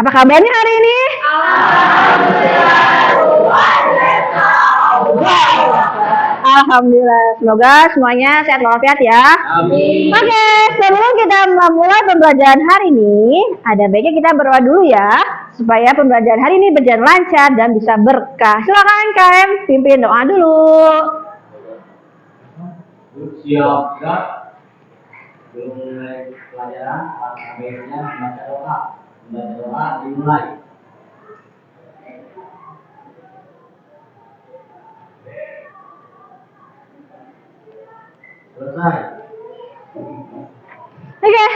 Apa kabarnya hari ini? Alhamdulillah. Semoga semuanya sehat walafiat ya. Amin. Oke, sebelum kita memulai pembelajaran hari ini, ada baiknya kita berdoa dulu ya, supaya pembelajaran hari ini berjalan lancar dan bisa berkah. Silakan KM pimpin doa dulu. Siap, belum mulai pelajaran, baiknya membaca doa. Membaca doa dimulai. Selesai. Oke,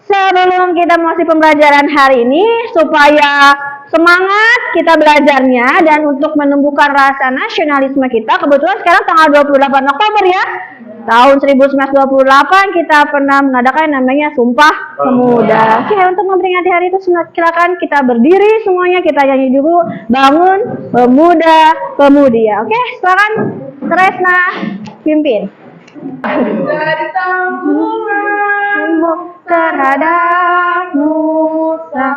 sebelum kita mulai pembelajaran hari ini, supaya semangat kita belajarnya dan untuk menumbuhkan rasa nasionalisme kita, kebetulan sekarang tanggal 28 Oktober ya, tahun 1928 kita pernah mengadakan namanya Sumpah Pemuda. Oke, untuk memperingati hari itu silakan kita berdiri semuanya, kita nyanyi dulu Bangun Pemuda Pemudi ya. Oke, silakan Tresna pimpin. Dari tanggungan terhadap Nusa,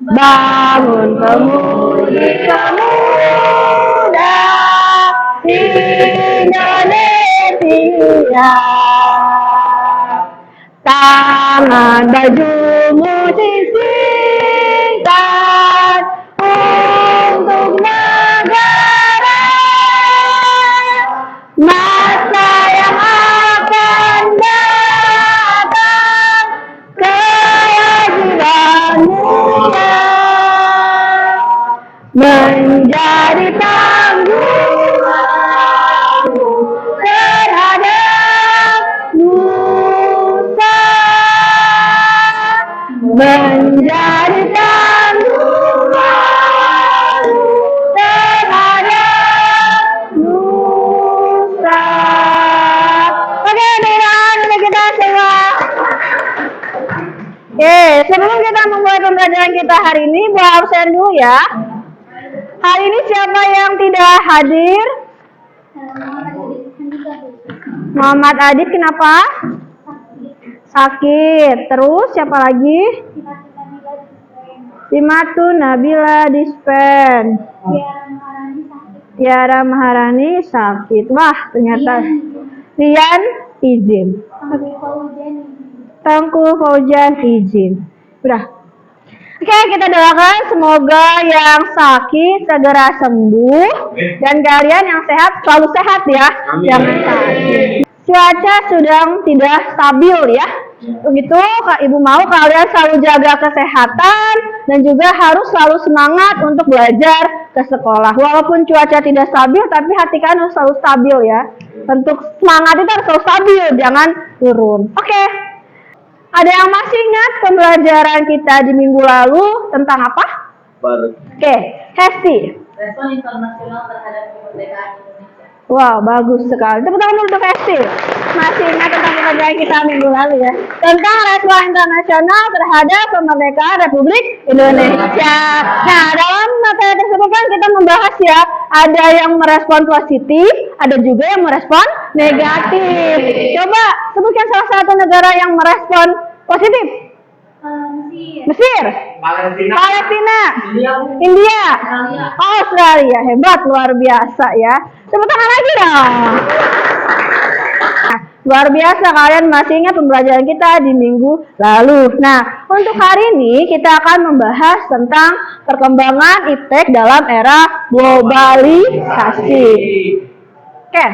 bangun pemudi pemuda Indonesia, tangan bajumu sisihkan untuk negara, masa yang akan datang, kewajibanmu menjadi tanggunganmu terhadap Nusa, menjadi tanggunganmu terhadap Nusa. Oke, dengan kita semua. Oke, sebelum kita memulai pembelajaran kita hari ini, buat absen dulu ya. Hari ini siapa yang tidak hadir? Muhammad Adit, kenapa? Sakit. Terus siapa lagi? Simatu Nabila Dispen. Tiara Maharani sakit. Wah, ternyata Rian izin. Tengku Faujan izin. Udah. Oke, kita doakan semoga yang sakit segera sembuh dan kalian yang sehat selalu sehat ya. Jangan sakit. Cuaca sedang tidak stabil ya. Begitu, Kak Ibu mau kalian selalu jaga kesehatan dan juga harus selalu semangat untuk belajar ke sekolah. Walaupun cuaca tidak stabil, tapi hati kalian harus selalu stabil ya. Untuk semangat itu harus selalu stabil, jangan turun. Oke. Ada yang masih ingat pembelajaran kita di minggu lalu tentang apa? Baru. Oke, Hesti. Respon internasional terhadap kemerdekaan Indonesia. Wow, bagus sekali. Tepuk tangan untuk Hesti. Masih ingat tentang pembelajaran kita minggu lalu ya? Tentang respon internasional terhadap kemerdekaan Republik Indonesia. Nah, dalam materi tersebut kan kita membahas ya, ada yang merespon positif, ada juga yang merespon negatif. Coba sebutkan salah satu negara yang merespon positif. Mesir, Palestina, India, Australia. Hebat, luar biasa ya. Tepuk tangan lagi dong. Nah, luar biasa, kalian masih ingat pembelajaran kita di minggu lalu. Nah, untuk hari ini kita akan membahas tentang perkembangan iptek dalam era globalisasi. Oke,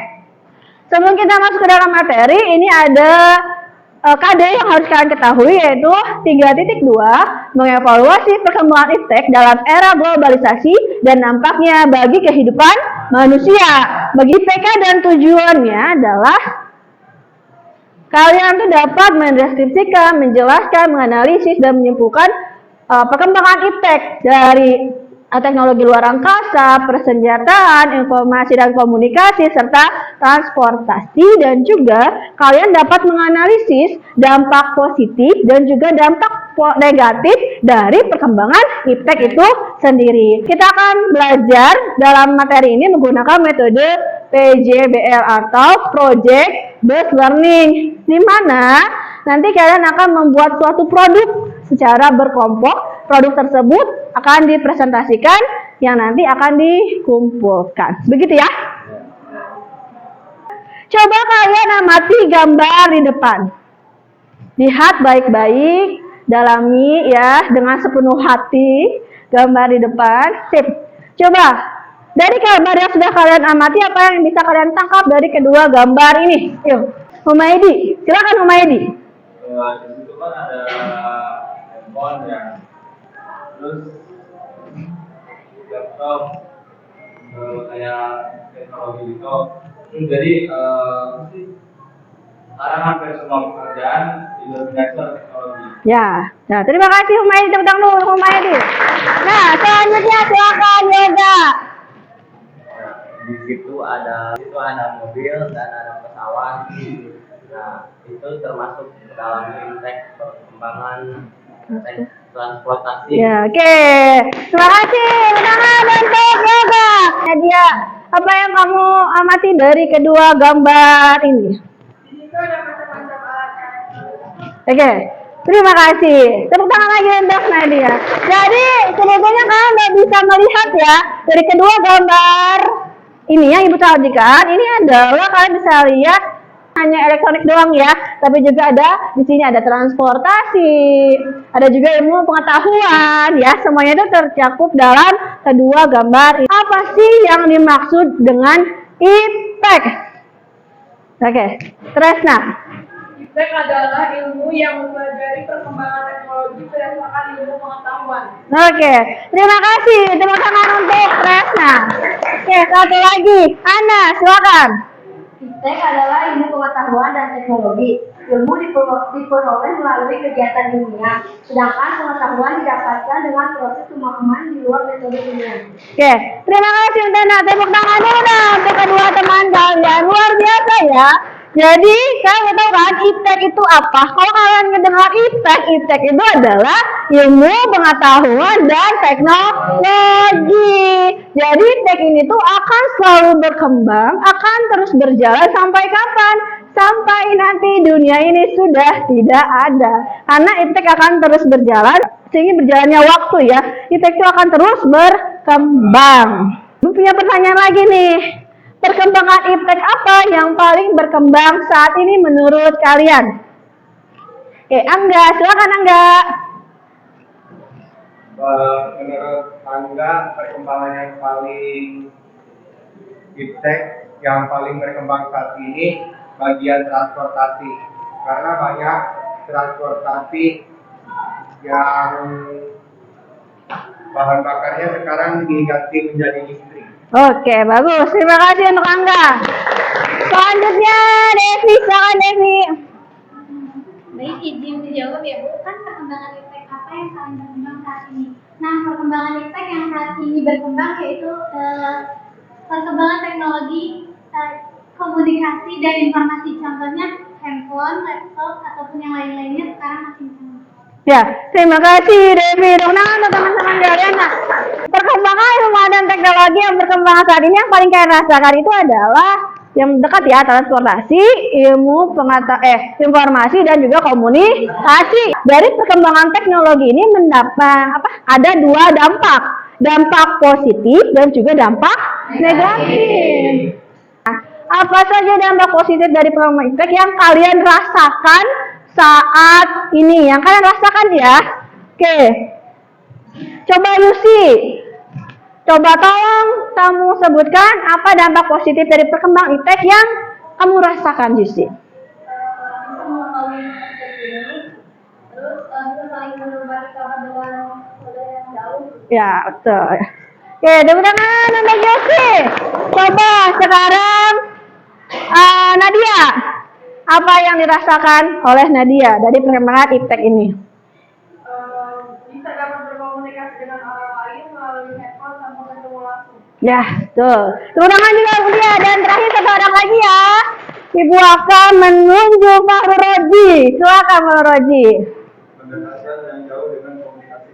sebelum kita masuk ke dalam materi, ini ada KD yang harus kalian ketahui, yaitu 3.2 mengevaluasi perkembangan iptek dalam era globalisasi dan dampaknya bagi kehidupan manusia. Bagi IPK dan tujuannya adalah kalian tuh dapat mendeskripsikan, menjelaskan, menganalisis dan menyimpulkan perkembangan iptek dari teknologi luar angkasa, persenjataan, informasi dan komunikasi, serta transportasi, dan juga kalian dapat menganalisis dampak positif dan juga dampak negatif dari perkembangan iptek itu sendiri. Kita akan belajar dalam materi ini menggunakan metode PJBL atau Project Based Learning, di mana nanti kalian akan membuat suatu produk secara berkelompok produk tersebut akan dipresentasikan yang nanti akan dikumpulkan. Begitu ya. Coba kalian amati gambar di depan. Lihat baik-baik, dalami ya dengan sepenuh hati gambar di depan. Sip. Coba dari gambar yang sudah kalian amati, apa yang bisa kalian tangkap dari kedua gambar ini? Yuk, Humaydi, silakan Humaydi. Di situ kan ada handphone ya, terus laptop, kayak teknologi itu. Jadi sekarang hampir semua pekerjaan didominasi oleh teknologi. Ya, nah terima kasih Humaydi, tepuk tangan dulu Humaydi. Nah selanjutnya silakan Yoga. Di situ ada mobil dan ada pesawat. Nah, itu termasuk dalam impact perkembangan transportasi. Ya, oke. Terima kasih. Tangan untuk Yoga. Nadia, apa yang kamu amati dari kedua gambar ini? Oke. Terima kasih. Tepuk tangan lagi untuk Nadia. Jadi, sebetulnya kalian udah bisa melihat ya dari kedua gambar ini yang Ibu sajikan. Ini adalah kalian bisa lihat hanya elektronik doang ya, tapi juga ada di sini ada transportasi, ada juga ilmu pengetahuan ya, semuanya itu tercakup dalam kedua gambar. Apa sih yang dimaksud dengan IPTEK? Oke, Tresna. IPTEK adalah ilmu yang mempelajari perkembangan teknologi berdasarkan ilmu pengetahuan. Oke, terima kasih. Tepuk tangan untuk Tresna. Oke, satu lagi, Ana, silakan. IPTEK adalah ilmu pengetahuan dan teknologi. Ilmu diperoleh melalui kegiatan dunia, sedangkan pengetahuan didapatkan dengan proses pemahaman di luar metode dunia. Oke, terima kasih untuk Ana. Tepuk tangan dulu dong untuk kedua teman kalian. Luar biasa ya. Jadi, kalian tahu kan IPTEK itu apa? Kalau kalian mendengar IPTEK itu adalah ilmu pengetahuan dan teknologi. Jadi, IPTEK ini tuh akan selalu berkembang, akan terus berjalan sampai kapan? Sampai nanti dunia ini sudah tidak ada. Karena IPTEK akan terus berjalan, sehingga berjalannya waktu ya. IPTEK itu akan terus berkembang. Punya pertanyaan lagi nih. Perkembangan IPTEK apa yang paling berkembang saat ini menurut kalian? Angga, silakan Angga. Menurut Angga, perkembangan yang paling IPTEK yang paling berkembang saat ini bagian transportasi, karena banyak transportasi yang bahan bakarnya sekarang diganti menjadi listrik. Oke, bagus. Terima kasih untuk Angga. Selanjutnya, Devi. Silakan Devi. Baik, izin dijawab ya Bu, kan perkembangan IPTEK apa yang paling berkembang saat ini? Nah, perkembangan IPTEK yang saat ini berkembang yaitu perkembangan teknologi komunikasi dan informasi, contohnya handphone, laptop, ataupun yang lain-lainnya sekarang masih berkembang. Ya, terima kasih Devi. Tangan untuk teman-teman kalian. Nah, perkembangan ilmu dan teknologi yang berkembang saat ini yang paling kalian rasakan itu adalah yang dekat ya, transportasi, informasi dan juga komunikasi. Dari perkembangan teknologi ini ada dua dampak. Dampak positif dan juga dampak negatif. Nah, apa saja dampak positif dari perkembangan IPTEK yang kalian rasakan saat ini, yang kalian rasakan ya? Oke, coba Lucy, coba tolong kamu sebutkan apa dampak positif dari perkembangan IPTEK yang kamu rasakan, Lucy. Bisa mengetahui ini, terus kita saling berbagi kabar dengan saudara yang jauh. Ya, betul. Oke, tepuk tangan untuk Lucy. Coba sekarang Nadia. Apa yang dirasakan oleh Nadia dari perkembangan IPTEK ini? Bisa dapat berkomunikasi dengan orang lain melalui handphone tanpa ketemu langsung. Ya, betul. Tepuk tangan juga Budia. Dan terakhir satu orang lagi ya. Ibu akan menunjuk Pak Roji. Silakan Pak Roji. Mendekatkan yang jauh dengan komunikasi.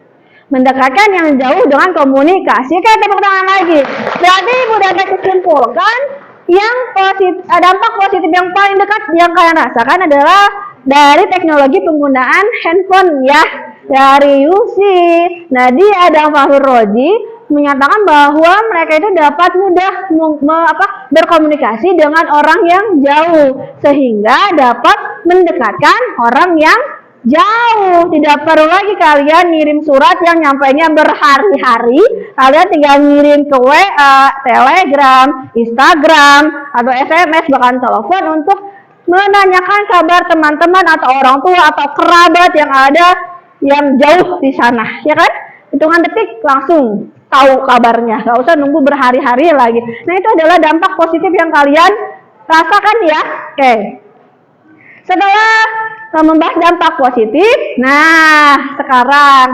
Mendekatkan yang jauh dengan komunikasi. Oke, tepuk tangan lagi. Berarti Ibu dapat kesimpulkan yang dampak positif yang paling dekat yang kalian rasakan adalah dari teknologi penggunaan handphone ya. dari Yusi, Nadia, dan Fahru Roji menyatakan bahwa mereka itu dapat mudah berkomunikasi dengan orang yang jauh sehingga dapat mendekatkan orang yang jauh. Tidak perlu lagi kalian ngirim surat yang nyampainya berhari-hari. Kalian tinggal ngirim ke WA, Telegram, Instagram, atau SMS, bahkan telepon untuk menanyakan kabar teman-teman atau orang tua atau kerabat yang ada yang jauh di sana, ya kan? Hitungan detik langsung tahu kabarnya, nggak usah nunggu berhari-hari lagi. Nah, itu adalah dampak positif yang kalian rasakan ya. Oke. Setelah membahas dampak positif, nah sekarang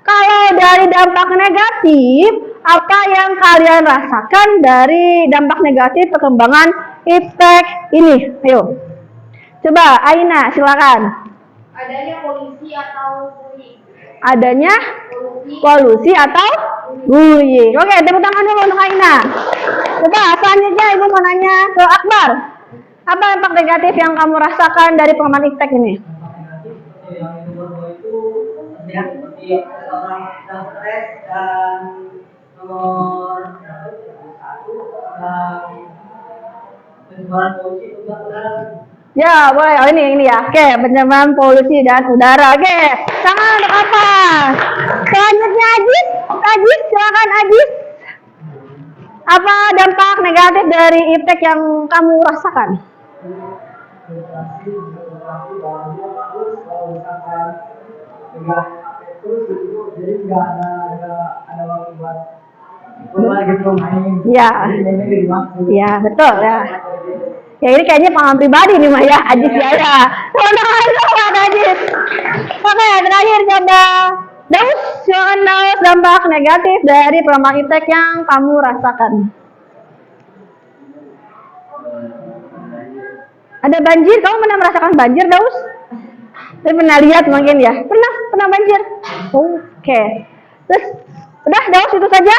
kalau dari dampak negatif, apa yang kalian rasakan dari dampak negatif perkembangan iptek ini? Ayo, coba Aina, silakan. Adanya polusi atau bullying. Adanya polusi atau bullying. Oke, tepuk tangan dulu untuk Aina. Coba selanjutnya Ibu mau nanya ke Akbar. Apa dampak negatif yang kamu rasakan dari pengembangan iptek ini? Yang itu terlihat seperti orang sedang stres dan nomor satu pencemaran polusi udara. Ya, boleh. Oh, ini ya. Oke, pencemaran polusi dan udara. Oke, tangan untuk apa? Selanjutnya Ajis. Ajis, silakan Ajis. Apa dampak negatif dari iptek yang kamu rasakan? Ya, ya betul ya. Ya ini kayaknya pengalaman pribadi nih Maya, Ajis ya. Teman-teman, Ajis. Oke, terakhir coba Daus, silakan Daus, dampak negatif dari pengembangan iptek yang kamu rasakan. Ada banjir, kamu pernah merasakan banjir, Daus? Saya pernah lihat mungkin ya. Pernah banjir. Oke. Terus udah Daus itu saja?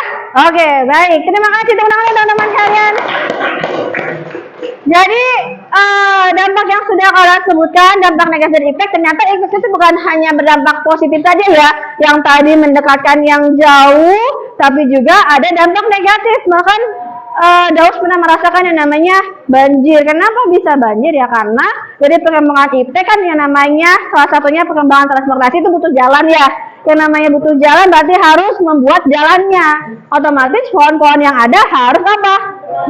Oke, baik. Terima kasih teman-teman kalian. Jadi dampak yang sudah kalian sebutkan, dampak negatif dari iptek, ternyata iptek itu bukan hanya berdampak positif saja ya, yang tadi mendekatkan yang jauh, tapi juga ada dampak negatif. Bahkan Daus pernah merasakan yang namanya banjir. Kenapa bisa banjir ya? Karena dari perkembangan iptek kan yang namanya salah satunya perkembangan transportasi itu butuh jalan ya. Yang namanya butuh jalan berarti harus membuat jalannya. Otomatis pohon-pohon yang ada harus apa?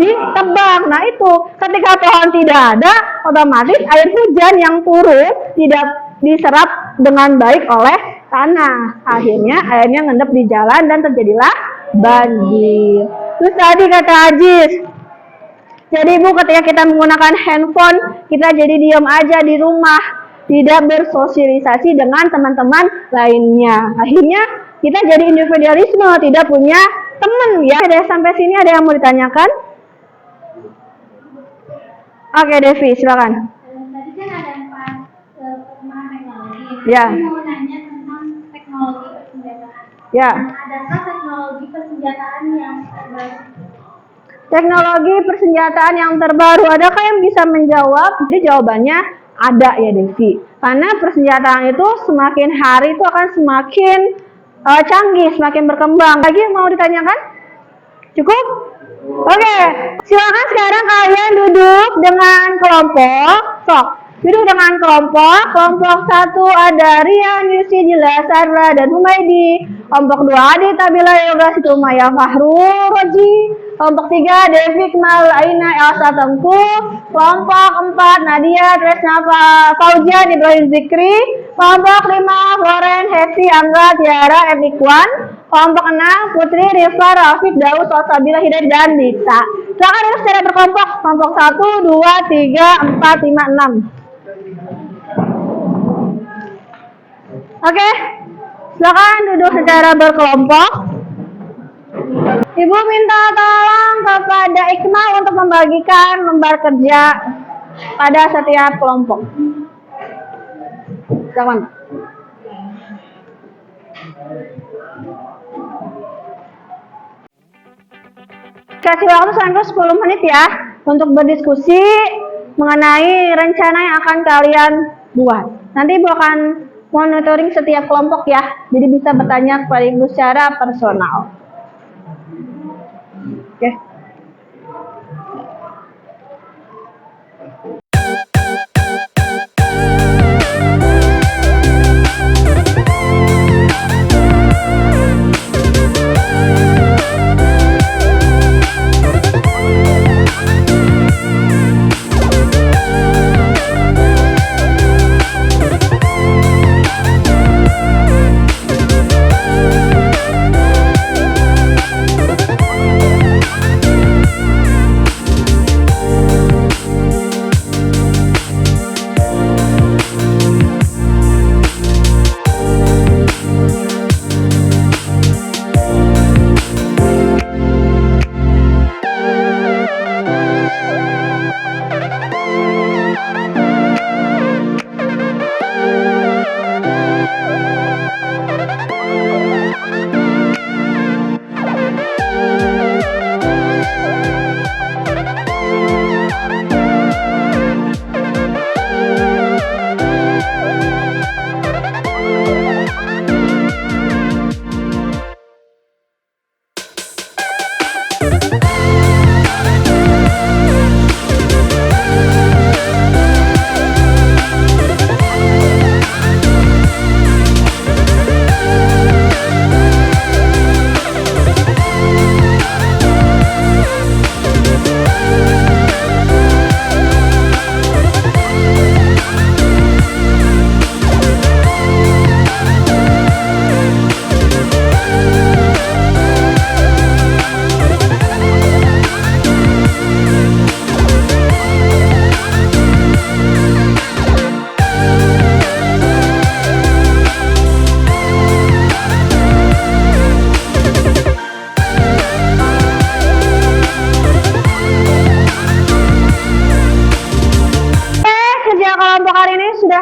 Ditebang. Nah itu, ketika pohon tidak ada, otomatis air hujan yang turun tidak diserap dengan baik oleh tanah. Akhirnya airnya ngendap di jalan dan terjadilah banjir. Terus tadi kata Ajis, jadi Bu ketika kita menggunakan handphone, kita jadi diam aja di rumah, tidak bersosialisasi dengan teman-teman lainnya. Akhirnya kita jadi individualisme, tidak punya teman ya. Dari sampai sini ada yang mau ditanyakan? Oke Devi, silakan. Tadi kan ada 4 perkembangan teknologi. Ya. Saya mau nanya tentang teknologi persenjataan. Ya. Nah, adakah teknologi persenjataan yang terbaru? Teknologi persenjataan yang terbaru, adakah yang bisa menjawab? Jadi jawabannya ada ya Devi. Karena persenjataan itu semakin hari itu akan semakin canggih, semakin berkembang. Lagi yang mau ditanyakan? Cukup? Oke, silakan sekarang kalian duduk dengan kelompok. Sok, duduk dengan kelompok. Kelompok 1 ada Rian, Yusi, Jila, Sarra, dan Humaydi. Kelompok 2 Adi, Tabila, Yoga, Situmaya, Fahru, Roji. Kelompok 3 Devi, Kmal, Aina, Elsa, Tengku. Kelompok 4 Nadia, Tresna, Fauzian, Ibrahim Zikri. Kelompok 5 Floren, Hesi, Angga, Tiara, Emikwan. Kelompok 6 Putri, Rifa, Rafiq, Daus, Salsabila, Hidayat, dan Dita. Silakan duduk secara berkelompok. Kelompok 1, 2, 3, 4, 5, 6. Oke, silakan duduk secara berkelompok. Ibu minta tolong kepada Iqmal untuk membagikan lembar kerja pada setiap kelompok. Silakan. Kasih waktu sampai 10 menit ya untuk berdiskusi mengenai rencana yang akan kalian buat. Nanti Ibu akan monitoring setiap kelompok ya. Jadi bisa bertanya kepada ibu secara personal. Oke.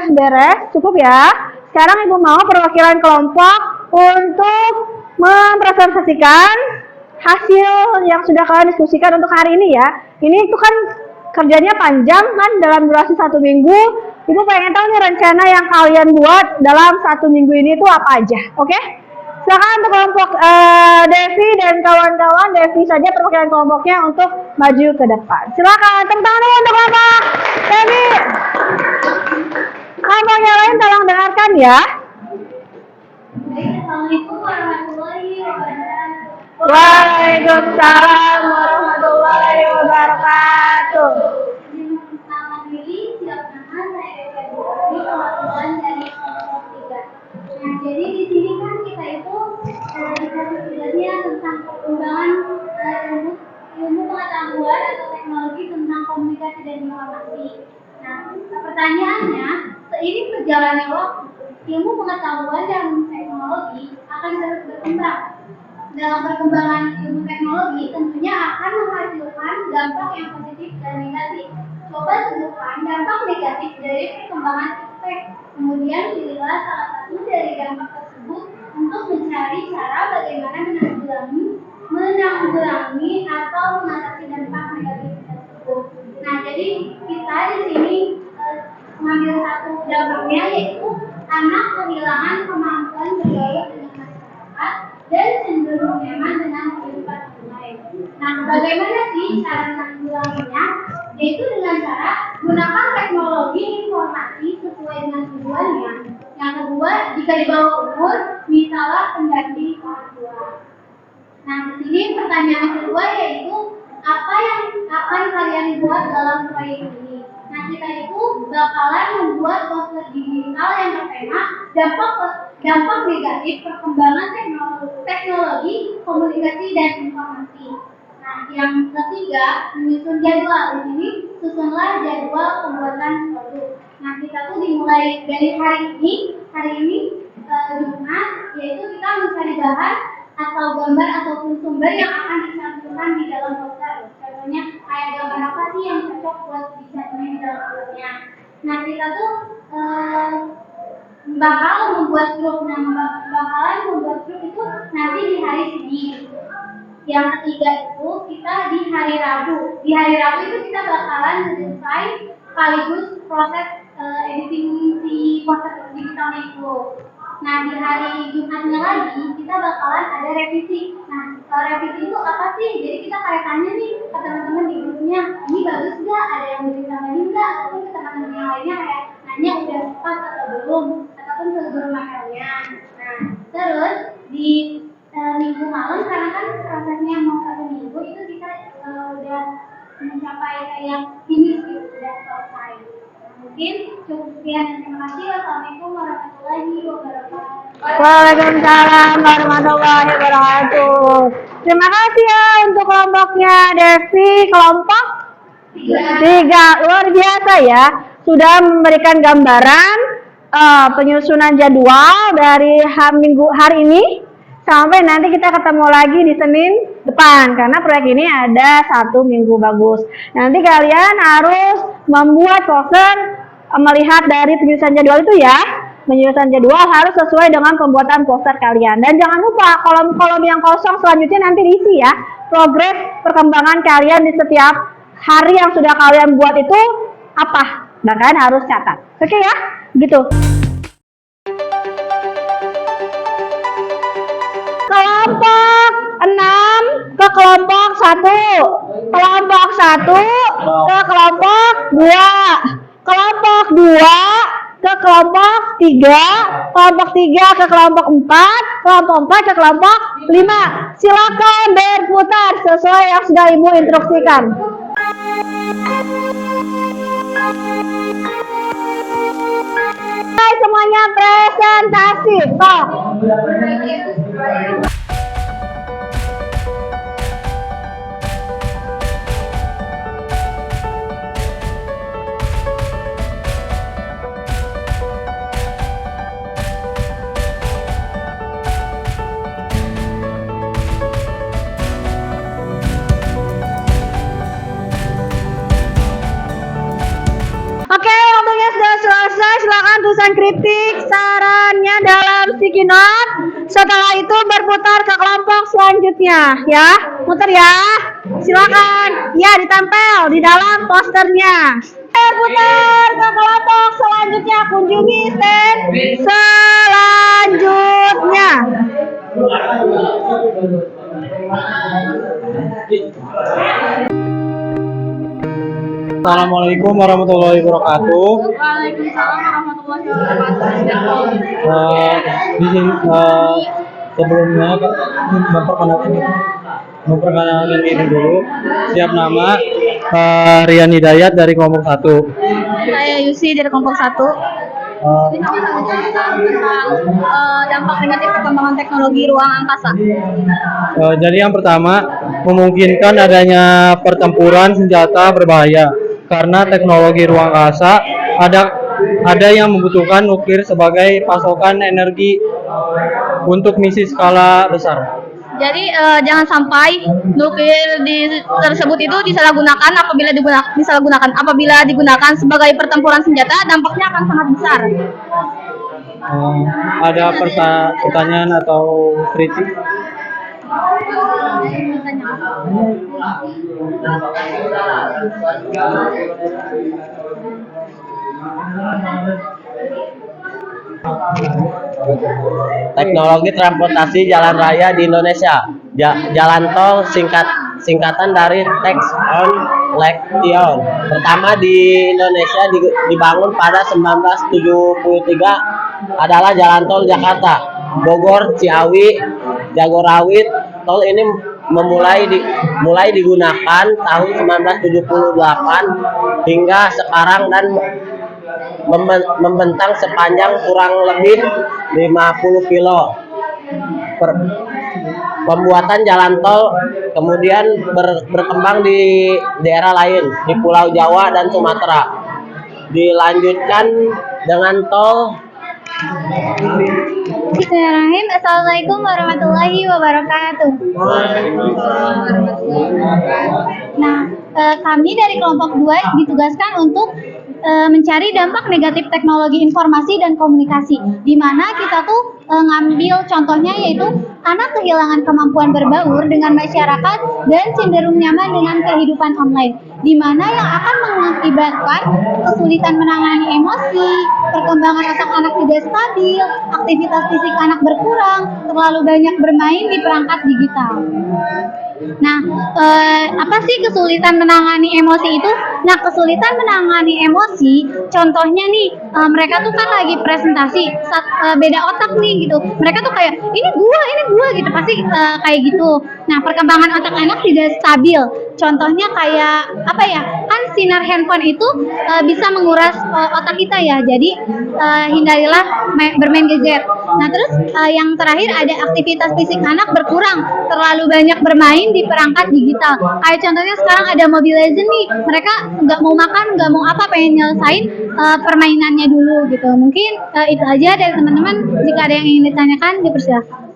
Beres, cukup ya. Sekarang ibu mau perwakilan kelompok untuk mempresentasikan hasil yang sudah kalian diskusikan untuk hari ini ya. Ini itu kan kerjanya panjang kan dalam durasi 1 minggu. Ibu pengen tahu nih rencana yang kalian buat dalam 1 minggu ini itu apa aja, oke? Silakan untuk kelompok Devi dan kawan-kawan. Devi saja perwakilan kelompoknya untuk maju ke depan. Silakan, tepuk tangan dulu untuk kelompok Devi. Kelompoknya lain tolong dengarkan ya. Assalamualaikum warahmatullahi wabarakatuh. Waalaikumsalam warahmatullahi wabarakatuh. Selamat diri, siap nama saya Devi, kebetulan dari kelompok 3. Nah, jadi di sini kan kita itu dikasih tugasnya tentang perkembangan ilmu pengetahuan atau teknologi tentang komunikasi dan informasi. Nah, pertanyaannya, seiring berjalannya waktu, ilmu pengetahuan dan teknologi akan terus berkembang. Dalam perkembangan ilmu teknologi tentunya akan menghasilkan dampak yang positif dan negatif. Coba sebutkan dampak negatif dari perkembangan iptek. Kemudian pilihlah salah satu dari dampak tersebut untuk mencari cara bagaimana menanggulangi atau mengatasi dampak negatif tersebut. Nah, jadi kita di sini mengambil satu dampaknya, yaitu anak kehilangan kemampuan bergaul dengan masyarakat dan cenderung nyaman dengan kehidupan online. Nah, bagaimana sih cara menanggulanginya? Yaitu dengan cara gunakan teknologi informasi sesuai dengan tujuannya. Yang kedua, jika di bawah umur, misalnya pendamping orang tua. Nah, di sini pertanyaan kedua yaitu apa yang akan kalian buat dalam proyek ini? Nah, kita itu bakalan membuat poster digital yang bertema dampak negatif perkembangan teknologi, komunikasi dan informasi. Nah, yang ketiga, menyusun jadwal. Di sini susunlah jadwal pembuatan produk. Nah, kita tuh dimulai dari hari ini Jumat, yaitu kita mencari bahan atau gambar ataupun sumber yang akan dicantumkan di dalam poster. Contohnya kayak gambar apa sih yang cocok buat dicantumkan di dalam posternya. Nah, kita tuh bakalan membuat grup itu nanti di hari Senin. Yang ketiga itu kita di hari Rabu. Di hari Rabu itu kita bakalan selesai sekaligus proses editing si poster digitalnya itu. itu. Nah, di hari Jumatnya lagi kita bakalan ada revisi. Nah, revisi itu apa sih? Jadi kita kayak tanya nih ke teman-teman di grupnya, ini bagus nggak? Ada yang mau ditambahin nggak? Atau ke teman-teman yang lainnya kayak nanya udah pas atau belum? Ataupun ke guru materialnya. Nah, terus di minggu malam karena kan prosesnya mau 1 minggu itu kita udah mencapai kayak finish gitu, udah selesai. Mungkin cukup sekian, terima kasih. Wassalamualaikum warahmatullahi wabarakatuh. Waalaikumsalam warahmatullahi wabarakatuh. Terima kasih ya untuk kelompoknya Devi, kelompok 3. Luar biasa ya, sudah memberikan gambaran penyusunan jadwal dari minggu hari ini sampai nanti kita ketemu lagi di Senin depan, karena proyek ini ada 1 minggu bagus. Nanti kalian harus membuat poster melihat dari penyusunan jadwal itu ya. Penyusunan jadwal harus sesuai dengan pembuatan poster kalian. Dan jangan lupa kolom-kolom yang kosong selanjutnya nanti diisi ya. Progres perkembangan kalian di setiap hari yang sudah kalian buat itu apa. Dan kalian harus catat. Oke ya? Gitu. Kelompok 6 ke kelompok 1. Kelompok 1 ke kelompok 2. Kelompok 2 ke kelompok 3. Kelompok 3 ke kelompok 4. Kelompok 4 ke kelompok 5. Silakan berputar sesuai yang sudah Ibu instruksikan. Hai semuanya, presentasi. Toh. Oke, waktunya sudah selesai. Silakan tulisan kritik sarannya dalam sticky note. Setelah itu berputar ke kelompok selanjutnya, ya. Muter ya. Silakan. Ya, ditempel di dalam posternya. Berputar ke kelompok selanjutnya. Kunjungi stand selanjutnya. Assalamualaikum warahmatullahi wabarakatuh. Waalaikumsalam warahmatullahi wabarakatuh. Di sini sebelumnya memperkenalkan diri dulu. Siap nama Rian Hidayat dari kelompok 1. Saya Yusi dari kelompok 1. Ini tentang dampak negatif perkembangan teknologi ruang angkasa. Jadi yang pertama, memungkinkan adanya pertempuran senjata berbahaya karena teknologi ruang angkasa ada yang membutuhkan nuklir sebagai pasokan energi untuk misi skala besar. Jadi jangan sampai nuklir tersebut itu disalahgunakan. Apabila digunakan sebagai pertempuran senjata, dampaknya akan sangat besar. Ada pertanyaan atau kritik? Teknologi transportasi jalan raya di Indonesia. Jalan tol singkatan dari Text on Lection. Pertama di Indonesia dibangun pada 1973 adalah jalan tol Jakarta, Bogor, Ciawi, Jagorawit. Tol ini mulai digunakan tahun 1978 hingga sekarang dan membentang sepanjang kurang lebih 50 kilo. Pembuatan jalan tol kemudian berkembang di daerah lain di Pulau Jawa dan Sumatera. Dilanjutkan dengan tol. Bismillahirrahmanirrahim. Assalamualaikum warahmatullahi wabarakatuh. Nah, kami dari kelompok 2 ditugaskan untuk mencari dampak negatif teknologi informasi dan komunikasi, di mana kita tuh ngambil contohnya yaitu anak kehilangan kemampuan berbaur dengan masyarakat dan cenderung nyaman dengan kehidupan online, di mana yang akan mengakibatkan kesulitan menangani emosi, perkembangan otak anak tidak stabil, aktivitas fisik anak berkurang, terlalu banyak bermain di perangkat digital. Nah, apa sih kesulitan menangani emosi itu? Nah, kesulitan menangani emosi, contohnya nih, mereka tuh kan lagi presentasi, beda otak nih gitu. Mereka tuh kayak ini gua gitu, pasti kayak gitu. Nah, perkembangan otak anak tidak stabil. Contohnya kayak apa ya? Kan sinar handphone itu bisa menguras otak kita ya. Jadi hindarilah bermain gadget. Nah, terus yang terakhir ada aktivitas fisik anak berkurang, terlalu banyak bermain di perangkat digital. Kayak contohnya sekarang ada Mobile Legends nih, mereka nggak mau makan, nggak mau apa, pengen nyelesain permainannya dulu gitu. Mungkin itu aja dari teman-teman. Jika ada yang ingin ditanyakan, dipersilakan.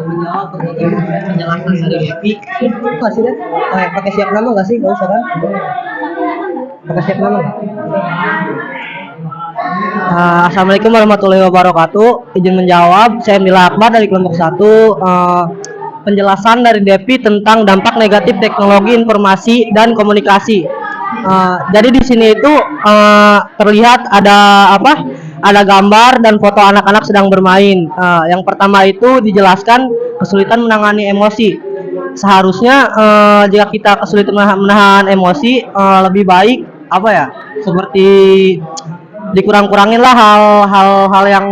Menjawab penjelasan dari Epi. Nggak sih deh? Pakai siap nama nggak sih? Nggak usah kan? Pakai siap nama. Assalamualaikum warahmatullahi wabarakatuh. Izin menjawab, saya Nila Akbar dari kelompok 1. Penjelasan dari Depi tentang dampak negatif teknologi informasi dan komunikasi. Jadi di sini itu terlihat ada apa? Ada gambar dan foto anak-anak sedang bermain. Yang pertama itu dijelaskan kesulitan menangani emosi. Seharusnya jika kita kesulitan menahan emosi, lebih baik apa ya? Seperti dikurang-kurangin lah hal-hal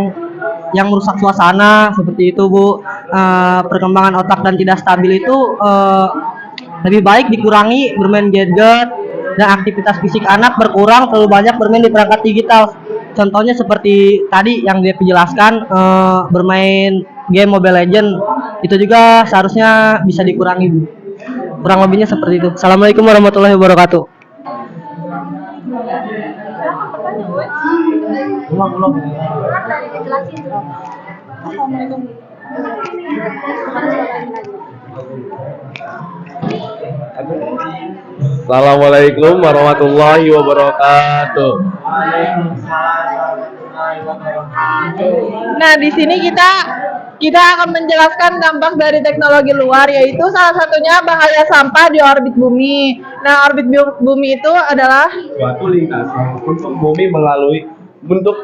yang merusak suasana seperti itu, Bu. Perkembangan otak dan tidak stabil itu lebih baik dikurangi bermain gadget dan aktivitas fisik anak berkurang, terlalu banyak bermain di perangkat digital. Contohnya seperti tadi yang dia jelaskan, bermain game Mobile Legends itu juga seharusnya bisa dikurangi, Bu. Kurang lebihnya seperti itu. Assalamualaikum warahmatullahi wabarakatuh. Belum. Assalamualaikum warahmatullahi wabarakatuh. Nah, di sini kita akan menjelaskan dampak dari teknologi luar, yaitu salah satunya bahaya sampah di orbit bumi. Nah, orbit bumi itu adalah Suatu lintasan untuk bumi melalui bentuk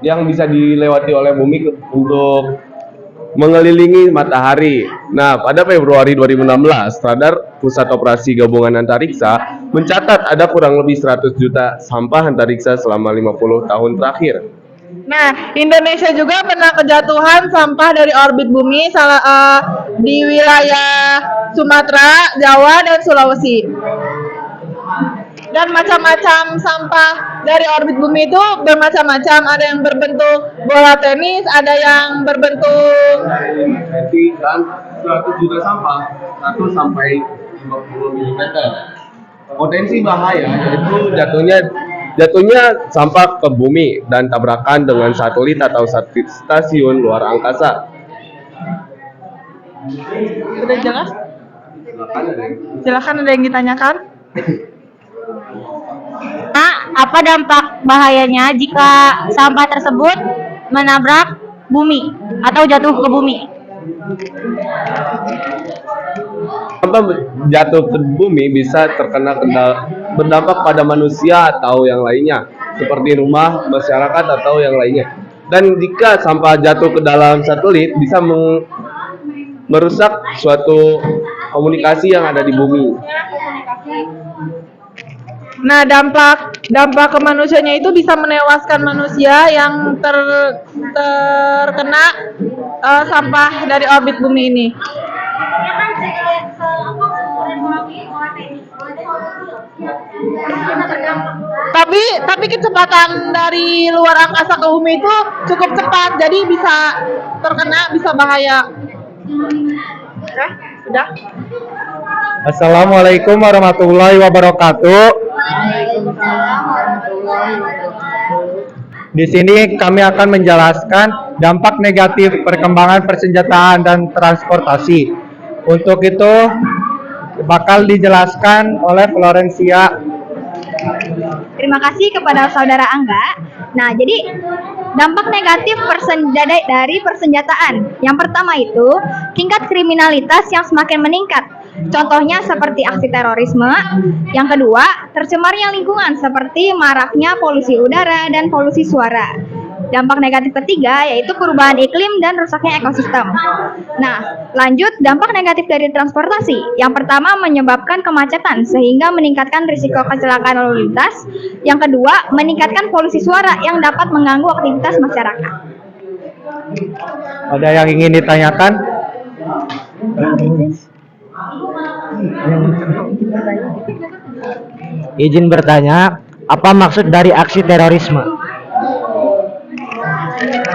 yang bisa dilewati oleh bumi untuk mengelilingi matahari. Nah, pada Februari 2016, Radar Pusat Operasi Gabungan Antariksa mencatat ada kurang lebih 100 juta sampah antariksa selama 50 tahun terakhir. Nah, Indonesia juga pernah kejatuhan sampah dari orbit bumi di wilayah Sumatera, Jawa, dan Sulawesi. Dan macam-macam sampah dari orbit bumi itu bermacam-macam. Ada yang berbentuk bola tenis, ada yang berbentuk Dan 100 juta sampah 1 sampai 50 mm. Potensi bahaya yaitu jatuhnya sampah ke bumi dan tabrakan dengan satelit atau stasiun luar angkasa. Sudah jelas? Silakan ada yang ditanyakan. Nah, apa dampak bahayanya jika sampah tersebut menabrak bumi atau jatuh ke bumi? Sampah jatuh ke bumi bisa berdampak pada manusia atau yang lainnya, seperti rumah, masyarakat, atau yang lainnya. Dan jika sampah jatuh ke dalam satelit, bisa merusak suatu komunikasi yang ada di bumi. Nah, dampak ke manusianya itu bisa menewaskan manusia yang terkena sampah dari orbit bumi ini. Tapi kecepatan dari luar angkasa ke bumi itu cukup cepat, jadi bisa terkena, bisa bahaya. Sudah? Assalamualaikum warahmatullahi wabarakatuh. Di sini kami akan menjelaskan dampak negatif perkembangan persenjataan dan transportasi. Untuk itu bakal dijelaskan oleh Florencia. Terima kasih kepada saudara Angga. Nah, jadi dampak negatif dari persenjataan. Yang pertama itu, tingkat kriminalitas yang semakin meningkat. Contohnya seperti aksi terorisme. Yang kedua, tercemarnya lingkungan seperti maraknya polusi udara dan polusi suara. Dampak negatif ketiga yaitu perubahan iklim dan rusaknya ekosistem. Nah, lanjut dampak negatif dari transportasi. Yang pertama menyebabkan kemacetan sehingga meningkatkan risiko kecelakaan lalu lintas. Yang kedua, meningkatkan polusi suara yang dapat mengganggu aktivitas masyarakat. Ada yang ingin ditanyakan? Izin bertanya, apa maksud dari aksi terorisme?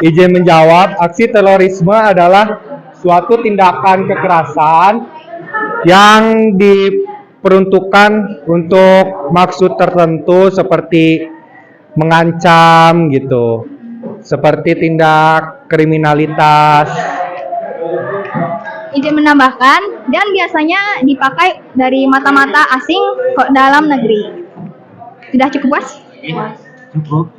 Izin menjawab, aksi terorisme adalah suatu tindakan kekerasan yang diperuntukkan untuk maksud tertentu seperti mengancam gitu, seperti tindak kriminalitas. Izin menambahkan, dan biasanya dipakai dari mata-mata asing kok dalam negeri. Sudah cukup, Mas? Cukup.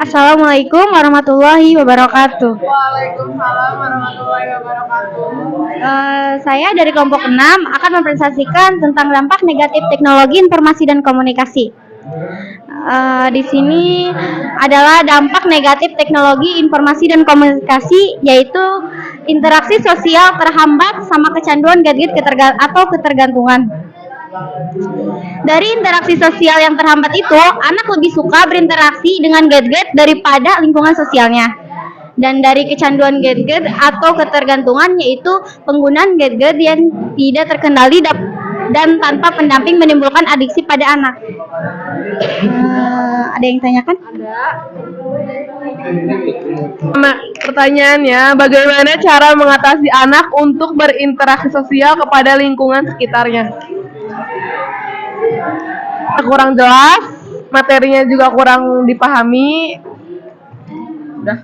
Assalamualaikum warahmatullahi wabarakatuh. Waalaikumsalam warahmatullahi wabarakatuh. Saya dari kelompok 6 akan mempresentasikan tentang dampak negatif teknologi informasi dan komunikasi. Di sini adalah dampak negatif teknologi informasi dan komunikasi, yaitu interaksi sosial terhambat sama kecanduan gadget atau ketergantungan. Dari interaksi sosial yang terhambat itu, anak lebih suka berinteraksi dengan gadget daripada lingkungan sosialnya. Dan dari kecanduan gadget atau ketergantungan, yaitu penggunaan gadget yang tidak terkendali dan tanpa pendamping menimbulkan adiksi pada anak. Ada yang tanyakan? Pertanyaannya, bagaimana cara mengatasi anak untuk berinteraksi sosial kepada lingkungan sekitarnya? Kurang jelas, materinya juga kurang dipahami. Udah.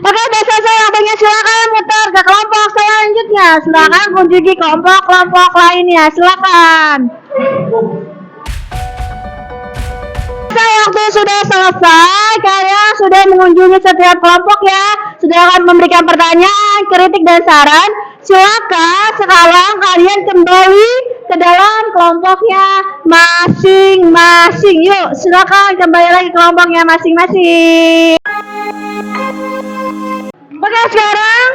Oke, besok saya waktunya silakan muter ke kelompok selanjutnya. Silakan kunjungi kelompok lainnya. Silakan. Waktu sudah selesai, kalian sudah mengunjungi setiap kelompok ya. Sudah akan memberikan pertanyaan, kritik dan saran. Silakan sekarang kalian kembali ke dalam kelompoknya masing-masing. Yuk, silakan kembali lagi ke kelompoknya masing-masing. Oke, sekarang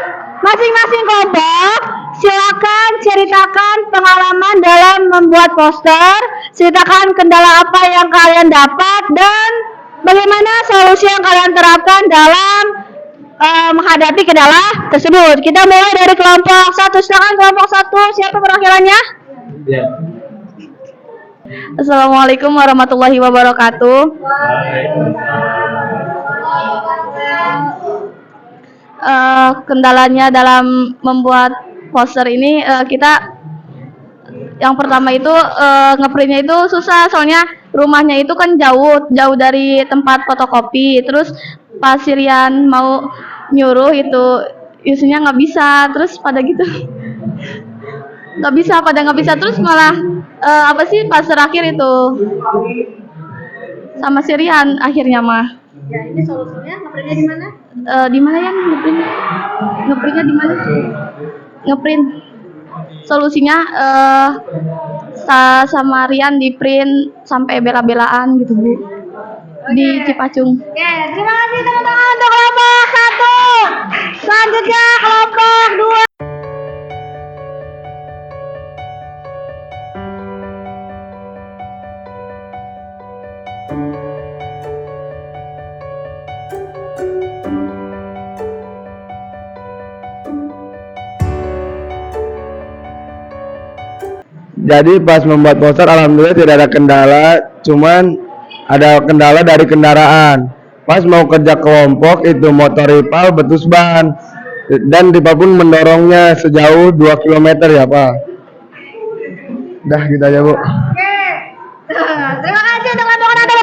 masing-masing kelompok silakan ceritakan pengalaman dalam membuat poster, ceritakan kendala apa yang kalian dapat dan bagaimana solusi yang kalian terapkan dalam menghadapi kendala tersebut. Kita mulai dari kelompok 1. Silakan kelompok 1, siapa perwakilannya? Assalamualaikum warahmatullahi wabarakatuh. Kendalanya dalam membuat poster ini kita yang pertama itu ngeprintnya itu susah, soalnya rumahnya itu kan jauh dari tempat fotokopi. Terus pas Sirian mau nyuruh itu isinya nggak bisa, terus pada gitu nggak bisa terus malah pas terakhir itu sama Sirian akhirnya mah. Ya, ini solusinya ngeprintnya di mana? Di mana ya ngeprintnya di mana? Ngeprint solusinya sama Rian di print sampai bela-belaan gitu Bu, di Cipacung. Oke, terima kasih teman-teman untuk kelompok 1. Selanjutnya kelompok 2. Jadi pas membuat poster alhamdulillah tidak ada kendala, cuman ada kendala dari kendaraan. Pas mau kerja kelompok itu motor rival betus ban dan rival pun mendorongnya sejauh 2 km ya Pak. Dah gitu aja Bu. Oke. Terima kasih untuk kelompok 1.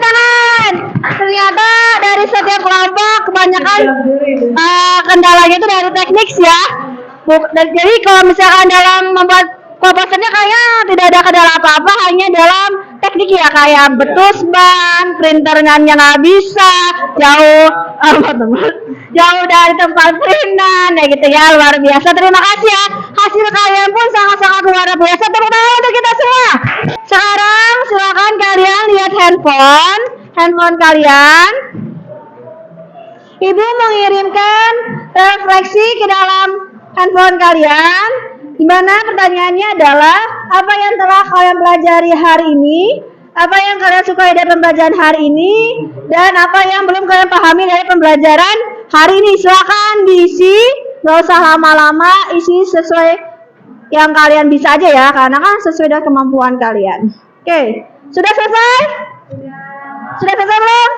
kendalanya itu dari teknik ya. Jadi kalau misalkan dalam membuat proposalnya kayaknya tidak ada kendala apa-apa, hanya dalam teknik ya, kayak betus ban, printernya nggak bisa, jauh dari tempat printan, ya gitu ya, luar biasa. Terima kasih ya, hasil kalian pun sangat-sangat luar biasa. Tepuk tangan untuk kita semua. Sekarang silakan kalian lihat handphone kalian. Ibu mengirimkan refleksi ke dalam handphone kalian, di mana pertanyaannya adalah apa yang telah kalian pelajari hari ini, apa yang kalian sukai dari pembelajaran hari ini, dan apa yang belum kalian pahami dari pembelajaran hari ini. Silakan diisi, nggak usah lama-lama, isi sesuai yang kalian bisa aja ya, karena kan sesuai dengan kemampuan kalian. Oke, sudah selesai? Sudah selesai belum?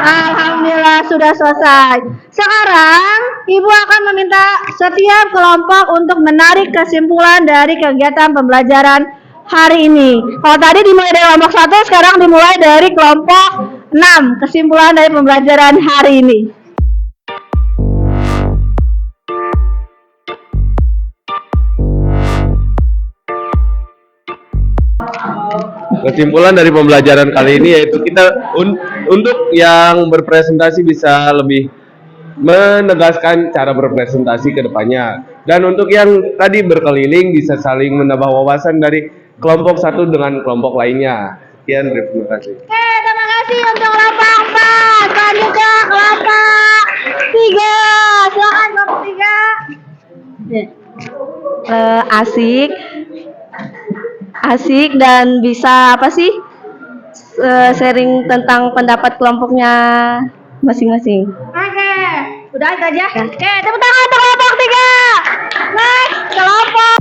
Alhamdulillah sudah selesai. Sekarang Ibu akan meminta setiap kelompok untuk menarik kesimpulan dari kegiatan pembelajaran hari ini. Kalau tadi dimulai dari kelompok 1, sekarang dimulai dari kelompok 6. Kesimpulan dari pembelajaran hari ini. Kesimpulan dari pembelajaran kali ini yaitu kita untuk yang berpresentasi bisa lebih menegaskan cara berpresentasi ke depannya. Dan untuk yang tadi berkeliling bisa saling menambah wawasan dari kelompok satu dengan kelompok lainnya. Sekian, terima kasih. Oke, terima kasih untuk kelompok 4. Selanjutnya kelompok 3. Silakan kelompok 3. Asik dan bisa apa sih sharing tentang pendapat kelompoknya masing-masing. Oke, udah itu aja. Oke, tepuk tangan untuk kelompok 3. Next, kelompok.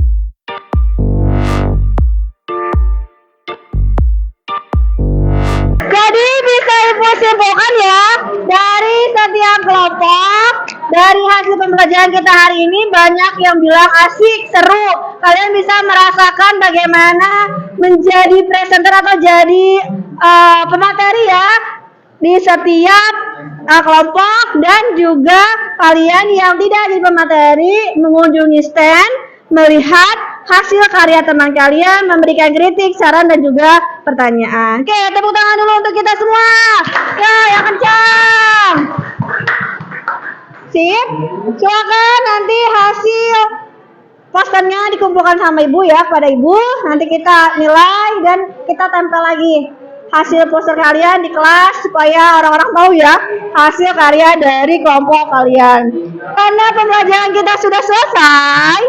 Jadi bisa Ibu simpulkan ya, dari setiap kelompok, dari hasil pembelajaran kita hari ini banyak yang bilang asik, seru. Kalian bisa merasakan bagaimana menjadi presenter atau jadi pemateri ya di setiap kelompok, dan juga kalian yang tidak di pemateri mengunjungi stand, melihat hasil karya teman kalian, memberikan kritik, saran, dan juga pertanyaan. Oke, tepuk tangan dulu untuk kita semua. Ya, yang kencang. Sip. Silakan nanti hasil posternya dikumpulkan sama Ibu ya, pada Ibu. Nanti kita nilai dan kita tempel lagi hasil poster kalian di kelas supaya orang-orang tahu ya hasil karya dari kelompok kalian. Karena pembelajaran kita sudah selesai,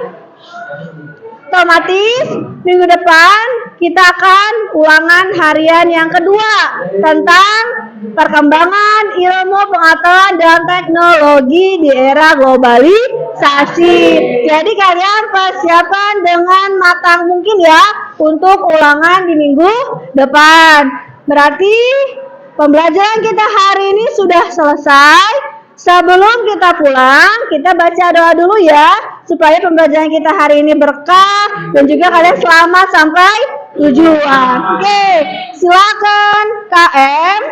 otomatis minggu depan kita akan ulangan harian yang kedua tentang perkembangan ilmu pengetahuan dan teknologi di era globalisasi. Jadi kalian persiapan dengan matang mungkin ya untuk ulangan di minggu depan. Berarti pembelajaran kita hari ini sudah selesai. Sebelum kita pulang, kita baca doa dulu ya, supaya pembelajaran kita hari ini berkah dan juga kalian selamat sampai tujuan. Oke, silakan KM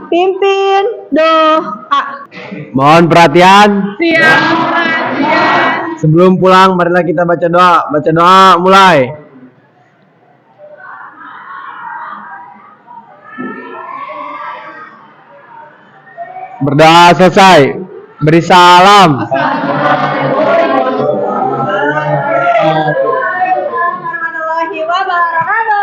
pimpin doa. Mohon perhatian. Sebelum pulang, marilah kita baca doa. Baca doa, mulai. Berdoa selesai. Beri salam. Warahmatullahi wabarakatuh.